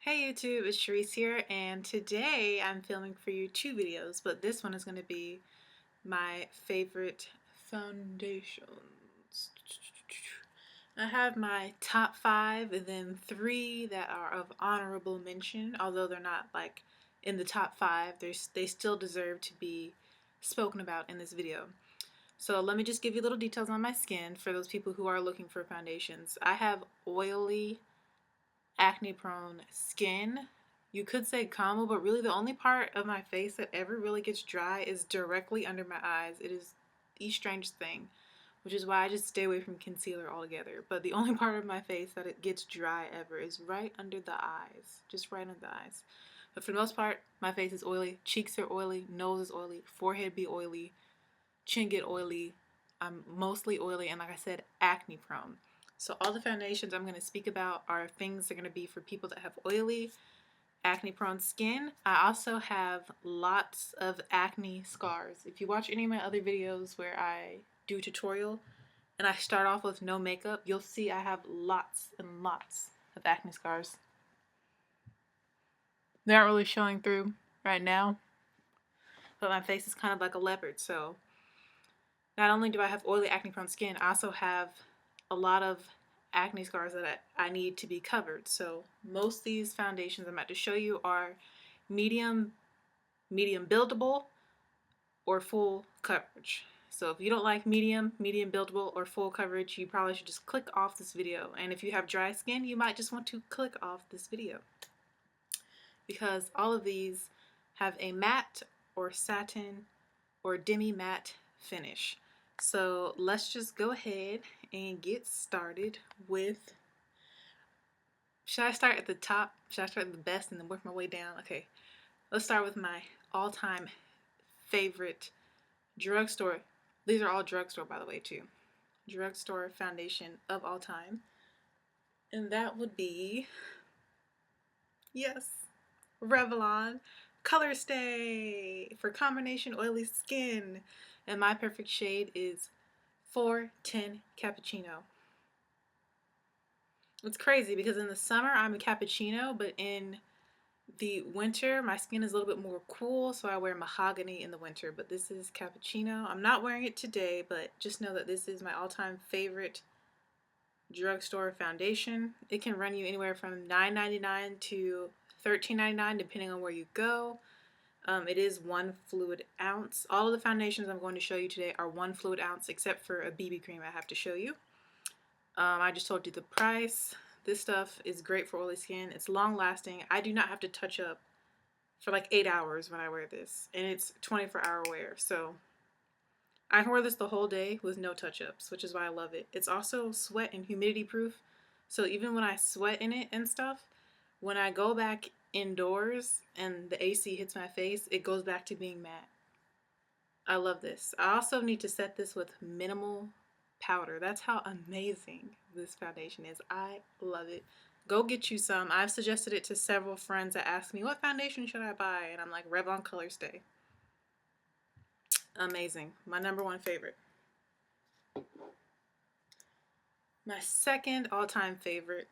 Hey YouTube, it's Cherise here, and today I'm filming for you two videos, but this one is going to be my favorite foundations. I have my top five and then three that are of honorable mention, although they're not like in the top five, they still deserve to be spoken about in this video. So let me just give you little details on my skin for those people who are looking for foundations. I have oily, acne prone skin. You could say combo, but really the only part of my face that ever really gets dry is directly under my eyes. It is the strangest thing, which is why I just stay away from concealer altogether. But the only part of my face that it gets dry ever is right under the eyes, just right under the eyes. But for the most part, my face is oily, cheeks are oily, nose is oily, forehead be oily, chin get oily. I'm mostly oily and, like I said, acne prone. So all the foundations I'm going to speak about are things that are going to be for people that have oily, acne prone skin. I also have lots of acne scars. If you watch any of my other videos where I do tutorial and I start off with no makeup, you'll see I have lots and lots of acne scars. They aren't really showing through right now, but my face is kind of like a leopard, so not only do I have oily, acne prone skin, I also have a lot of acne scars that I need to be covered. So most of these foundations I'm about to show you are medium buildable, or full coverage. So if you don't like medium buildable, or full coverage, you probably should just click off this video. And if you have dry skin, you might just want to click off this video, because all of these have a matte or satin or demi-matte finish. So let's just go ahead and get started with, should I start at the top? Should I start at the best and then work my way down? Okay, let's start with my all-time favorite drugstore. These are all drugstore, by the way, too. Drugstore foundation of all time. And that would be, yes, Revlon Color Stay for combination oily skin. And my perfect shade is 410 Cappuccino. It's crazy because in the summer I'm a cappuccino, but in the winter my skin is a little bit more cool, so I wear mahogany in the winter. But this is cappuccino. I'm not wearing it today, but just know that this is my all-time favorite drugstore foundation. It can run you anywhere from $9.99 to $13.99 depending on where you go. It is 1 fluid ounce. All of the foundations I'm going to show you today are 1 fluid ounce, except for a BB cream I have to show you. I just told you the price. This stuff is great for oily skin. It's long lasting. I do not have to touch up for like 8 hours when I wear this, and it's 24-hour wear. So I can wear this the whole day with no touch-ups, which is why I love it. It's also sweat and humidity proof. So even when I sweat in it and stuff, when I go back indoors and the AC hits my face, it goes back to being matte. I love this. I also need to set this with minimal powder. That's how amazing this foundation is. I love it. Go get you some. I've suggested it to several friends that ask me, what foundation should I buy? And I'm like, Revlon Color Stay. Amazing. My #1 favorite. My second all-time favorite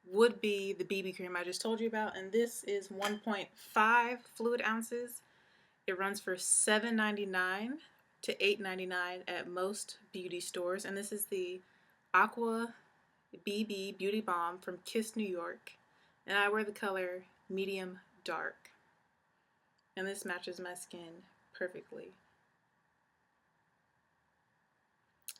would be the BB cream I just told you about, and this is 1.5 fluid ounces. It runs for $7.99 to $8.99 at most beauty stores, and this is the Aqua BB Beauty Balm from Kiss New York, and I wear the color medium dark, and this matches my skin perfectly.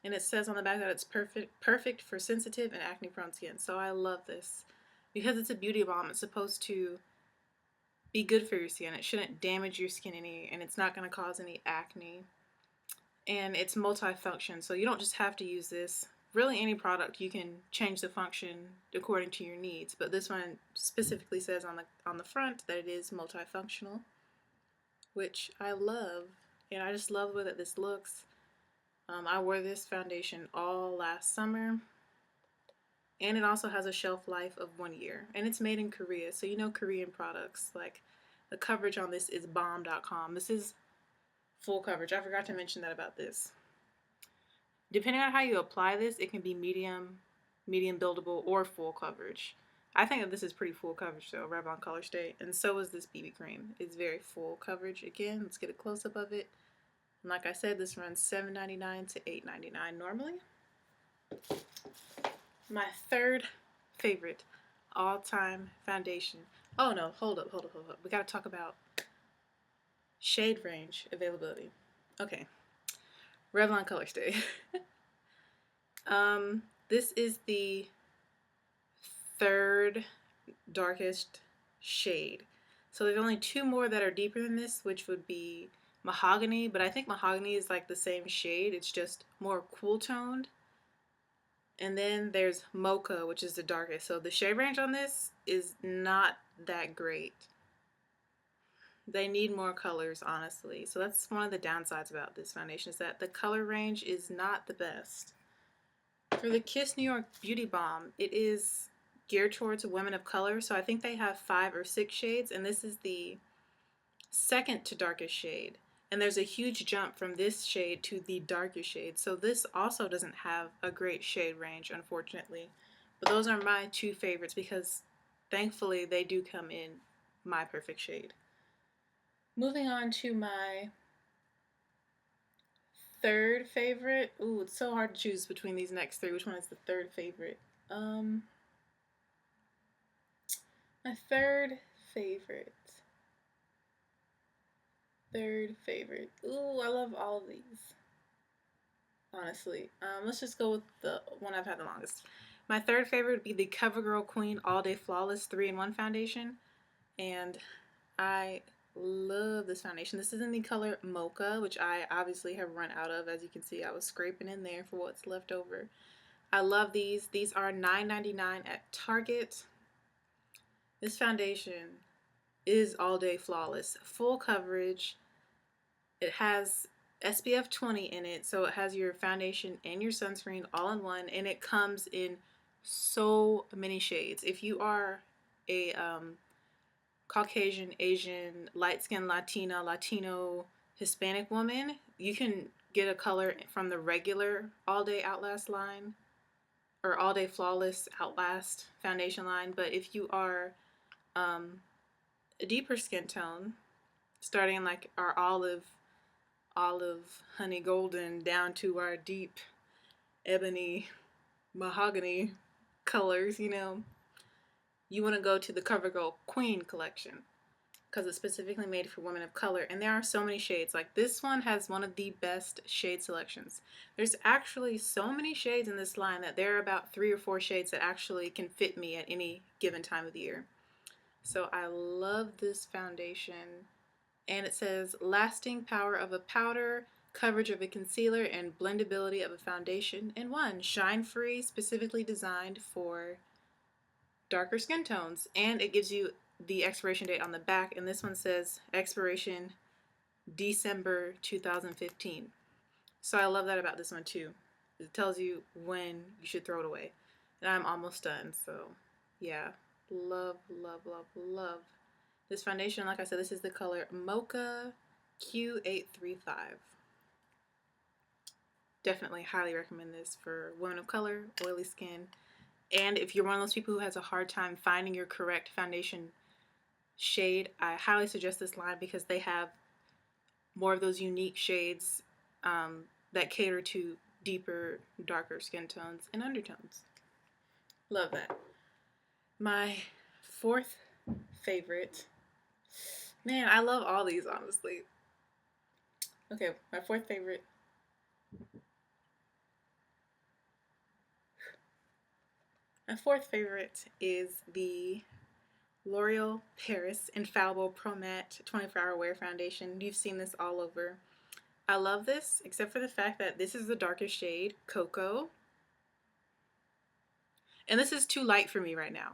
And it says on the back that it's perfect for sensitive and acne prone skin. So I love this. Because it's a beauty balm, it's supposed to be good for your skin. It shouldn't damage your skin any, and it's not going to cause any acne. And it's multifunction, so you don't just have to use this. Really, any product you can change the function according to your needs, but this one specifically says on the front that it is multifunctional, which I love. And I just love the way that this looks. I wore this foundation all last summer, and it also has a shelf life of 1 year, and it's made in Korea, so you know Korean products, like the coverage on this is bomb.com. This is full coverage. I forgot to mention that about this. Depending on how you apply this, it can be medium buildable, or full coverage. I think that this is pretty full coverage though, Revlon Color Stay, and so is this BB cream. It's very full coverage. Again, let's get a close up of it. And like I said, this runs $7.99 to $8.99 normally. My third favorite all-time foundation. Oh no, hold up. We gotta talk about shade range availability. Okay, Revlon Color Stay. This is the third darkest shade. So there's only two more that are deeper than this, which would be Mahogany, but I think Mahogany is like the same shade, it's just more cool toned. And then there's Mocha, which is the darkest. So the shade range on this is not that great. They need more colors, honestly. So that's one of the downsides about this foundation, is that the color range is not the best. For the Kiss New York Beauty Balm, it is geared towards women of color, so I think they have 5 or 6 shades, and this is the second to darkest shade. And there's a huge jump from this shade to the darkest shade, so this also doesn't have a great shade range, unfortunately. But those are my two favorites because thankfully they do come in my perfect shade. Moving on to my third favorite. Ooh, it's so hard to choose between these next three. Which one is the third favorite? My third favorite. Ooh, I love all of these. Honestly. Let's just go with the one I've had the longest. My third favorite would be the CoverGirl Queen All Day Flawless 3-in-1 foundation. And I love this foundation. This is in the color Mocha, which I obviously have run out of. As you can see, I was scraping in there for what's left over. I love these. These are $9.99 at Target. This foundation is All Day Flawless. Full coverage. It has SPF 20 in it, so it has your foundation and your sunscreen all in one, and it comes in so many shades. If you are a Caucasian, Asian, light-skinned Latina, Latino, Hispanic woman, you can get a color from the regular All Day Outlast line or All Day Flawless Outlast foundation line. But if you are a deeper skin tone, starting like our olive, honey golden, down to our deep ebony, mahogany colors, you know, you want to go to the CoverGirl Queen collection because it's specifically made for women of color, and there are so many shades. Like this one has one of the best shade selections. There's actually so many shades in this line that there are about 3 or 4 shades that actually can fit me at any given time of the year. So I love this foundation, and it says lasting power of a powder, coverage of a concealer, and blendability of a foundation in one. Shine free, specifically designed for darker skin tones. And it gives you the expiration date on the back, and this one says expiration December 2015. So I love that about this one too. It tells you when you should throw it away. And I'm almost done, so yeah. Love this foundation. Like I said, this is the color Mocha Q835. Definitely highly recommend this for women of color, oily skin, and if you're one of those people who has a hard time finding your correct foundation shade, I highly suggest this line because they have more of those unique shades that cater to deeper, darker skin tones and undertones. Love that. My fourth favorite. Man, I love all these, honestly. Okay, my fourth favorite. My fourth favorite is the L'Oreal Paris Infallible Pro Matte 24-Hour Wear Foundation. You've seen this all over. I love this, except for the fact that this is the darkest shade, Cocoa. And this is too light for me right now.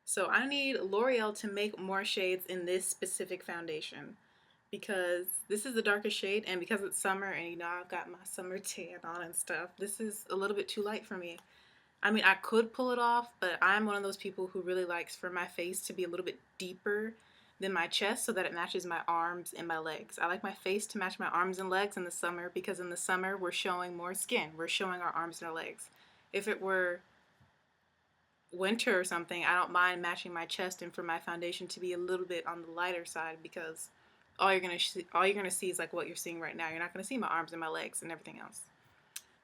So I need L'Oreal to make more shades in this specific foundation because this is the darkest shade, and because it's summer and you know I've got my summer tan on and stuff, this is a little bit too light for me. I mean, I could pull it off, but I'm one of those people who really likes for my face to be a little bit deeper than my chest so that it matches my arms and my legs. I like my face to match my arms and legs in the summer because in the summer we're showing more skin. We're showing our arms and our legs. If it were winter or something, I don't mind matching my chest and for my foundation to be a little bit on the lighter side, because all you're gonna see is like what you're seeing right now. You're not gonna see my arms and my legs and everything else.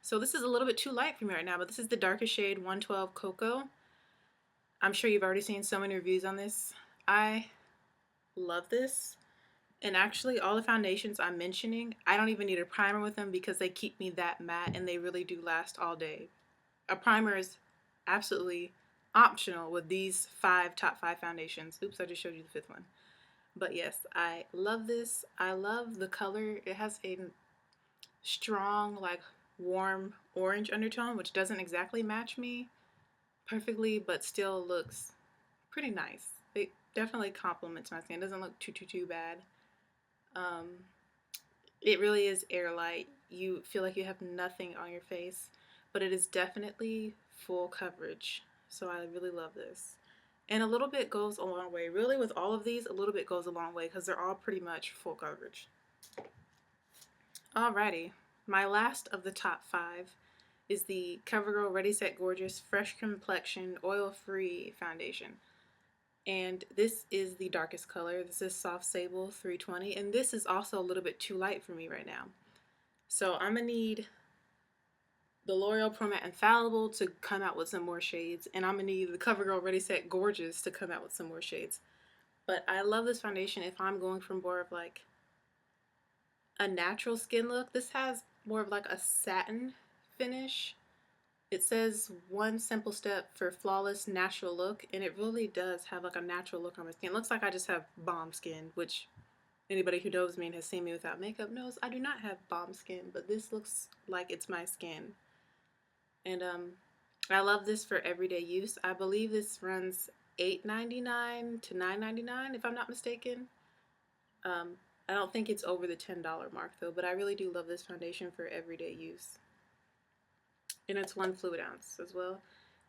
So this is a little bit too light for me right now, but this is the darkest shade 112 Cocoa. I'm sure you've already seen so many reviews on this. I love this. And actually, all the foundations I'm mentioning, I don't even need a primer with them because they keep me that matte and they really do last all day. A primer is absolutely optional with these top five foundations. Oops, I just showed you the fifth one. But yes, I love this. I love the color. It has a strong, like, warm orange undertone, which doesn't exactly match me perfectly, but still looks pretty nice. It definitely complements my skin. It doesn't look too bad. It really is air light. You feel like you have nothing on your face, but it is definitely full coverage. So I really love this. And a little bit goes a long way. Really, with all of these, a little bit goes a long way because they're all pretty much full coverage. Alrighty, my last of the top 5 is the CoverGirl Ready Set Gorgeous Fresh Complexion Oil-Free Foundation. And this is the darkest color. This is Soft Sable 320, and this is also a little bit too light for me right now. So I'm gonna need the L'Oreal Pro Matte Infallible to come out with some more shades, and I'm gonna need the CoverGirl Ready Set Gorgeous to come out with some more shades. But I love this foundation if I'm going for more of like a natural skin look. This has more of like a satin finish. It says 1 simple step for flawless natural look, and it really does have like a natural look on my skin. It looks like I just have bomb skin, which anybody who knows me and has seen me without makeup knows I do not have bomb skin, but this looks like it's my skin. And I love this for everyday use. I believe this runs $8.99 to $9.99 if I'm not mistaken. I don't think it's over the $10 mark though, but I really do love this foundation for everyday use. And it's 1 fluid ounce as well.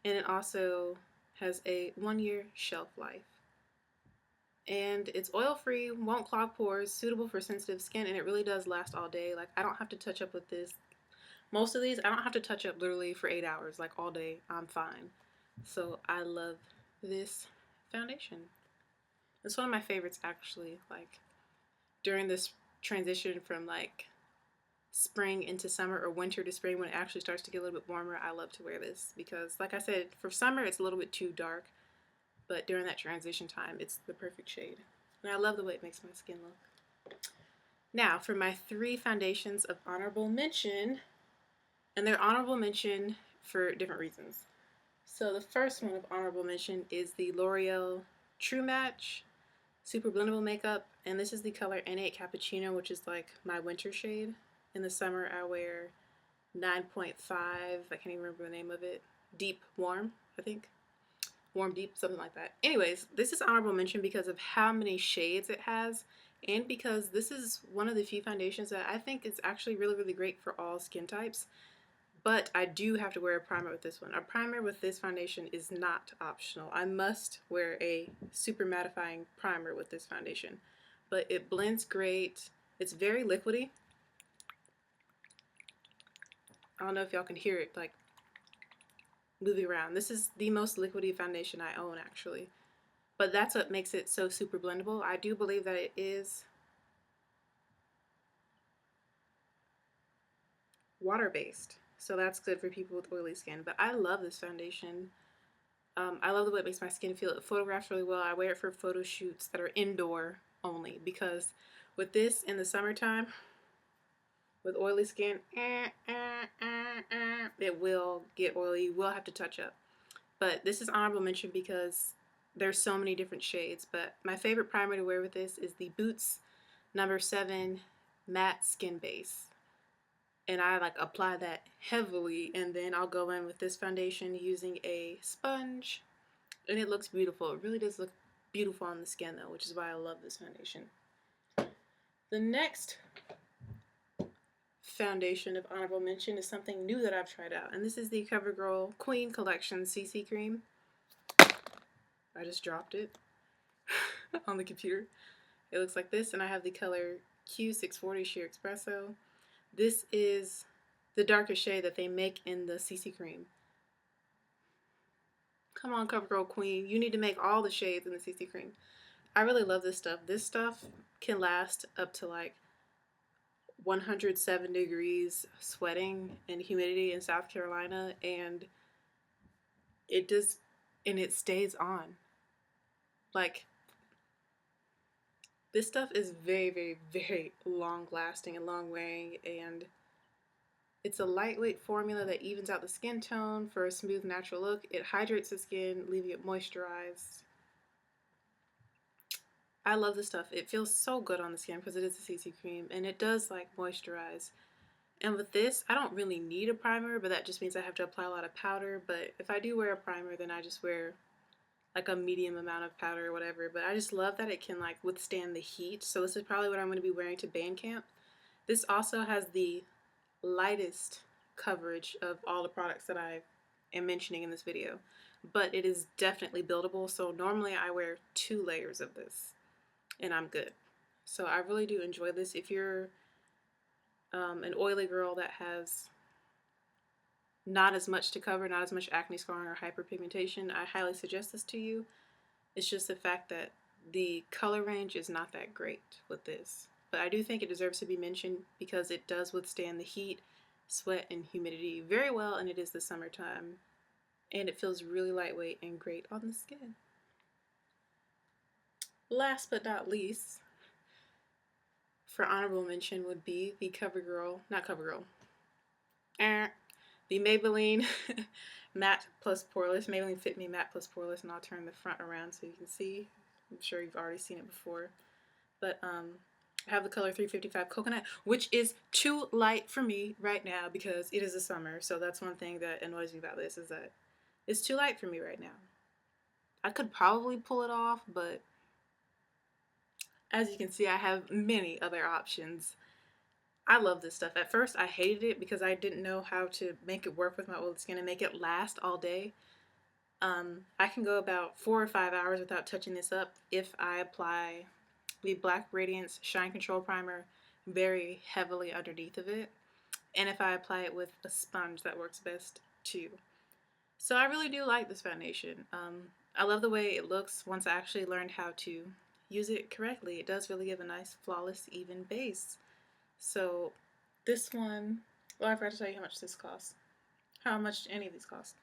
And it also has a 1-year shelf life. And it's oil-free, won't clog pores, suitable for sensitive skin, and it really does last all day. Like, I don't have to touch up with this. Most of these, I don't have to touch up literally for 8 hours, like all day. I'm fine. So I love this foundation. It's one of my favorites actually, like during this transition from like spring into summer or winter to spring when it actually starts to get a little bit warmer. I love to wear this because, like I said, for summer it's a little bit too dark, but during that transition time it's the perfect shade. And I love the way it makes my skin look. Now for my 3 foundations of honorable mention, and they're honorable mention for different reasons. So the first one of honorable mention is the L'Oreal True Match Super Blendable Makeup, and this is the color N8 Cappuccino, which is like my winter shade. In the summer, I wear 9.5, I can't even remember the name of it, Deep Warm, I think. Warm Deep, something like that. Anyways, this is honorable mention because of how many shades it has, and because this is one of the few foundations that I think is actually really great for all skin types. But I do have to wear a primer with this one. A primer with this foundation is not optional. I must wear a super mattifying primer with this foundation. But it blends great. It's very liquidy. I don't know if y'all can hear it like moving around. This is the most liquidy foundation I own actually. But that's what makes it so super blendable. I do believe that it is water-based. So that's good for people with oily skin. But I love this foundation. I love the way it makes my skin feel. It photographs really well. I wear it for photo shoots that are indoor only because with this in the summertime, with oily skin, it will get oily. You will have to touch up. But this is honorable mention because there's so many different shades. But my favorite primer to wear with this is the Boots No. 7 Matte Skin Base. And I like apply that heavily, and then I'll go in with this foundation using a sponge, and it looks beautiful. It really does look beautiful on the skin though, which is why I love this foundation. The next foundation of honorable mention is something new that I've tried out, and this is the CoverGirl Queen Collection CC Cream. I just dropped it on the computer. It looks like this, and I have the color Q640 Sheer Espresso. This is the darkest shade that they make in the CC Cream. Come on, CoverGirl Queen. You need to make all the shades in the CC cream. I really love this stuff. This stuff can last up to like 107 degrees sweating and humidity in South Carolina, and it does, and it stays on. Like, this stuff is very, very, very long lasting and long wearing, and it's a lightweight formula that evens out the skin tone for a smooth, natural look. It hydrates the skin, leaving it moisturized. I love this stuff. It feels so good on the skin because it is a CC cream, and it does like moisturize. And with this, I don't really need a primer, but that just means I have to apply a lot of powder. But if I do wear a primer, then I just wear like a medium amount of powder or whatever. But I just love that it can like withstand the heat. So this is probably what I'm going to be wearing to band camp. This also has the lightest coverage of all the products that I am mentioning in this video, but it is definitely buildable. So normally I wear 2 layers of this and I'm good. So I really do enjoy this. If you're an oily girl that has not as much to cover, not as much acne scarring or hyperpigmentation, I highly suggest this to you. It's just the fact that the color range is not that great with this. But I do think it deserves to be mentioned because it does withstand the heat, sweat, and humidity very well, and it is the summertime. And it feels really lightweight and great on the skin. Last but not least, for honorable mention would be the the Maybelline Matte Plus Poreless, Maybelline Fit Me Matte Plus Poreless, and I'll turn the front around so you can see. I'm sure you've already seen it before. But I have the color 355 Coconut, which is too light for me right now because it is the summer. So that's one thing that annoys me about this, is that it's too light for me right now. I could probably pull it off, but as you can see, I have many other options. I love this stuff. At first, I hated it because I didn't know how to make it work with my oily skin and make it last all day. I can go about 4 or 5 hours without touching this up if I apply the Black Radiance Shine Control Primer very heavily underneath of it, and if I apply it with a sponge, that works best too. So I really do like this foundation. I love the way it looks once I actually learned how to use it correctly. It does really give a nice, flawless, even base. So this one, well, I forgot to tell you how much this costs. How much any of these cost.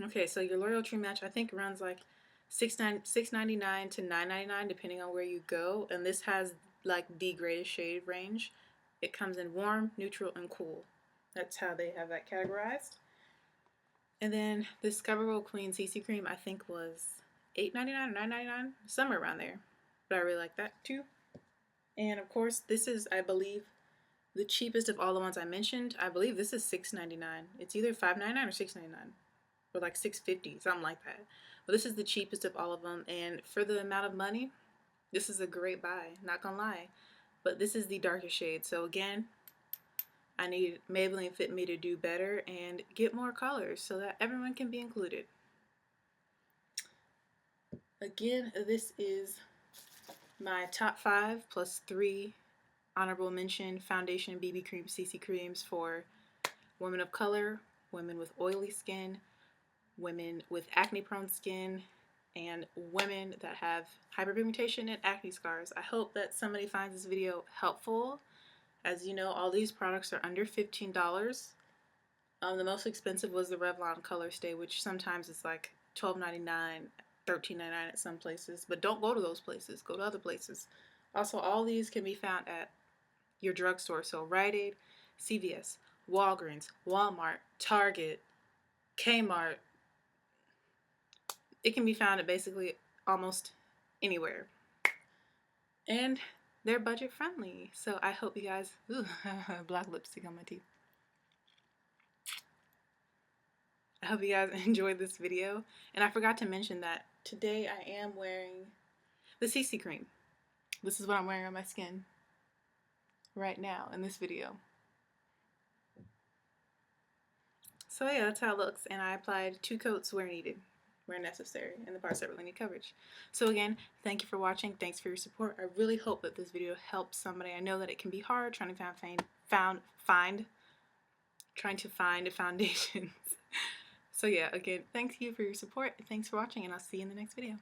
Okay, so your L'Oreal True Match, I think, runs like $6.99 to $9.99 depending on where you go, and this has like the greatest shade range. It comes in warm, neutral, and cool. That's how they have that categorized. And then this CoverGirl Queen CC cream, I think, was $8.99 or $9.99, somewhere around there, but I really like that too. And of course, this is, I believe, the cheapest of all the ones I mentioned. I believe this is $6.99. It's either $5.99 or $6.99, or like $6.50, something like that. But this is the cheapest of all of them, and for the amount of money, this is a great buy, not gonna lie. But this is the darkest shade, so again, I need Maybelline Fit Me to do better and get more colors so that everyone can be included. Again, this is my top 5 plus 3 honorable mention foundation BB cream CC creams for women of color, women with oily skin, women with acne prone skin, and women that have hyperpigmentation and acne scars. I hope that somebody finds this video helpful. As you know, all these products are under $15. The most expensive was the Revlon Color Stay, which sometimes is like $12.99, $13.99 at some places, but don't go to those places, go to other places. Also, all these can be found at your drugstore, so Rite Aid, CVS, Walgreens, Walmart, Target, Kmart. It can be found at basically almost anywhere, and they're budget friendly, so I hope you guys, ooh, black lipstick on my teeth. I hope you guys enjoyed this video, and I forgot to mention that today I am wearing the CC cream. This is what I'm wearing on my skin right now in this video. So yeah, that's how it looks, and I applied 2 coats where needed, where necessary, in the parts that really need coverage. So again, thank you for watching. Thanks for your support. I really hope that this video helps somebody. I know that it can be hard trying to find foundations. So yeah, again, thank you for your support. Thanks for watching, and I'll see you in the next video.